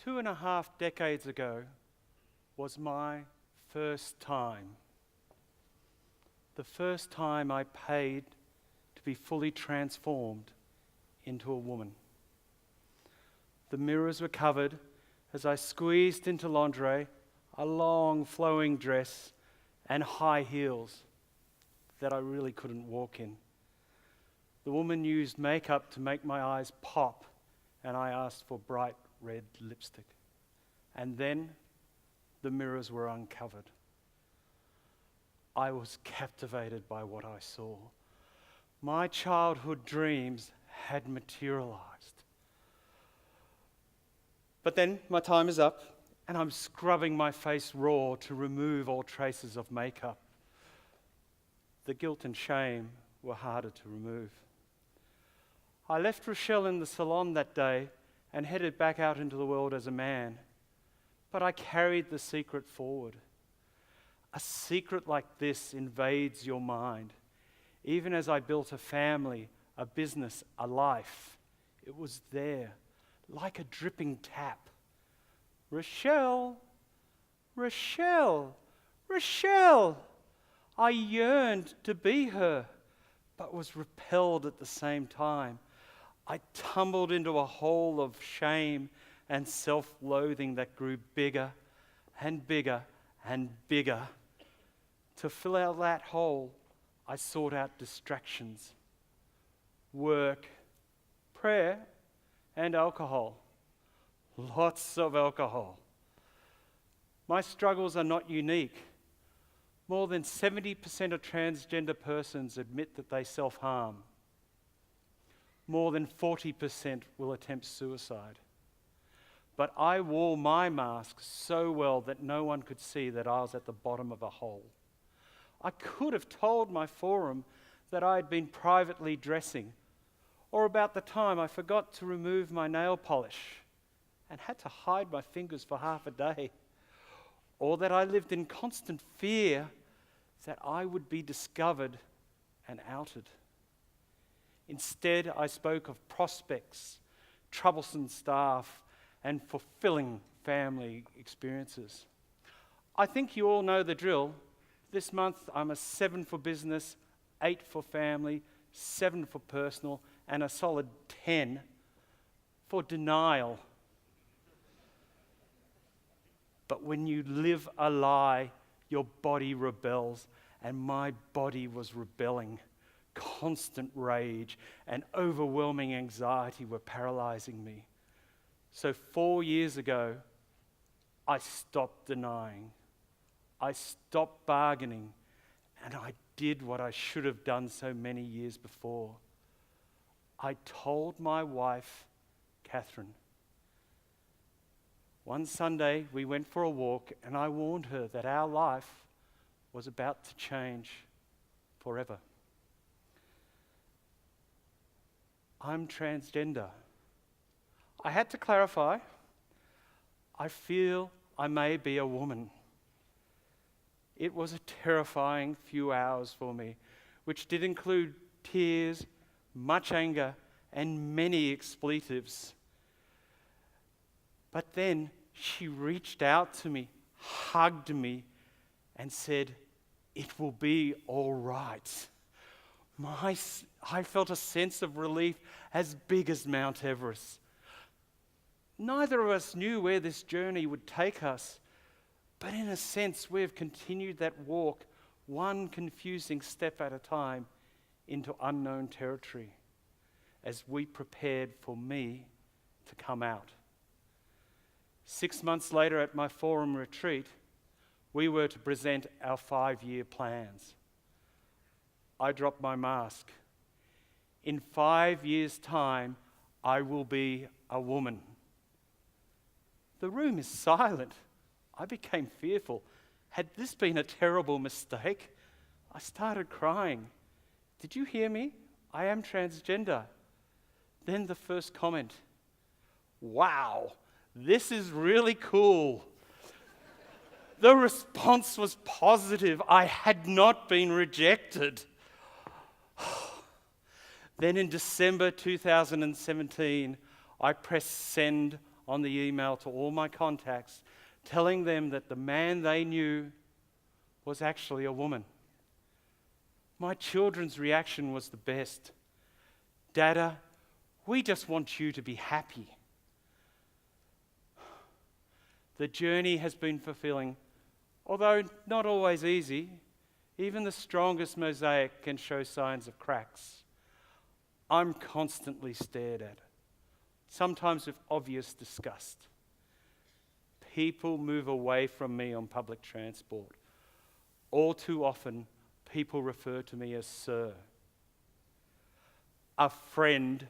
2.5 decades ago was my first time. The first time I paid to be fully transformed into a woman. The mirrors were covered as I squeezed into lingerie, a long flowing dress, and high heels that I really couldn't walk in. The woman used makeup to make my eyes pop, and I asked for bright red lipstick. And then the mirrors were uncovered. I was captivated by what I saw. My childhood dreams had materialized. But then my time is up, and I'm scrubbing my face raw to remove all traces of makeup. The guilt and shame were harder to remove. I left Rochelle in the salon that day and headed back out into the world as a man. But I carried the secret forward. A secret like this invades your mind. Even as I built a family, a business, a life, it was there, like a dripping tap. Rochelle, Rochelle, Rochelle. I yearned to be her, but was repelled at the same time. I tumbled into a hole of shame and self-loathing that grew bigger and bigger and bigger. To fill out that hole, I sought out distractions, work, prayer, and alcohol. Lots of alcohol. My struggles are not unique. More than 70% of transgender persons admit that they self-harm. More than 40% will attempt suicide. But I wore my mask so well that no one could see that I was at the bottom of a hole. I could have told my forum that I had been privately dressing, or about the time I forgot to remove my nail polish and had to hide my fingers for half a day, or that I lived in constant fear that I would be discovered and outed. Instead, I spoke of prospects, troublesome staff, and fulfilling family experiences. I think you all know the drill. This month, I'm a 7 for business, 8 for family, 7 for personal, and a solid 10 for denial. But when you live a lie, your body rebels, and my body was rebelling. Constant rage and overwhelming anxiety were paralyzing me. So 4 years ago, I stopped denying. I stopped bargaining, and I did what I should have done so many years before. I told my wife, Catherine. One Sunday, we went for a walk, and I warned her that our life was about to change forever. I'm transgender. I had to clarify. I feel I may be a woman. It was a terrifying few hours for me, which did include tears, much anger, and many expletives. But then she reached out to me, hugged me, and said, "It will be all right." I felt a sense of relief as big as Mount Everest. Neither of us knew where this journey would take us, but in a sense, we have continued that walk, one confusing step at a time, into unknown territory, as we prepared for me to come out. 6 months later at my forum retreat, we were to present our 5-year plans. I dropped my mask. In 5 years' time, I will be a woman. The room is silent. I became fearful. Had this been a terrible mistake? I started crying. Did you hear me? I am transgender. Then the first comment, "Wow, this is really cool." The response was positive. I had not been rejected. Then in December 2017, I pressed send on the email to all my contacts, telling them that the man they knew was actually a woman. My children's reaction was the best. "Dada, we just want you to be happy." The journey has been fulfilling, although not always easy. Even the strongest mosaic can show signs of cracks. I'm constantly stared at, sometimes with obvious disgust. People move away from me on public transport. All too often, people refer to me as Sir. A friend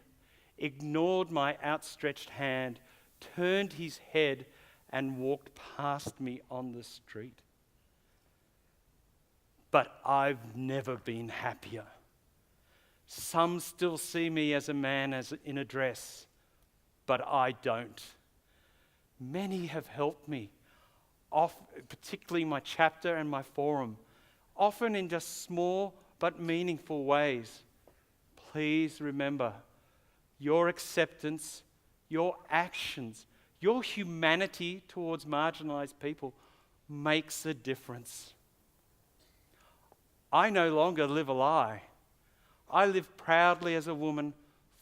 ignored my outstretched hand, turned his head, and walked past me on the street. But I've never been happier. Some still see me as a man in a dress, but I don't. Many have helped me, particularly my chapter and my forum, often in just small but meaningful ways. Please remember, your acceptance, your actions, your humanity towards marginalized people makes a difference. I no longer live a lie. I live proudly as a woman,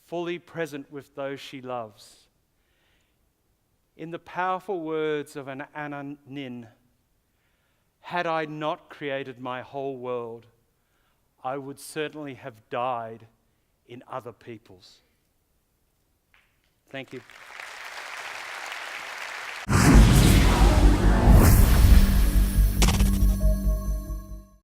fully present with those she loves. In the powerful words of an Anna Nin, "Had I not created my whole world, I would certainly have died in other people's." Thank you.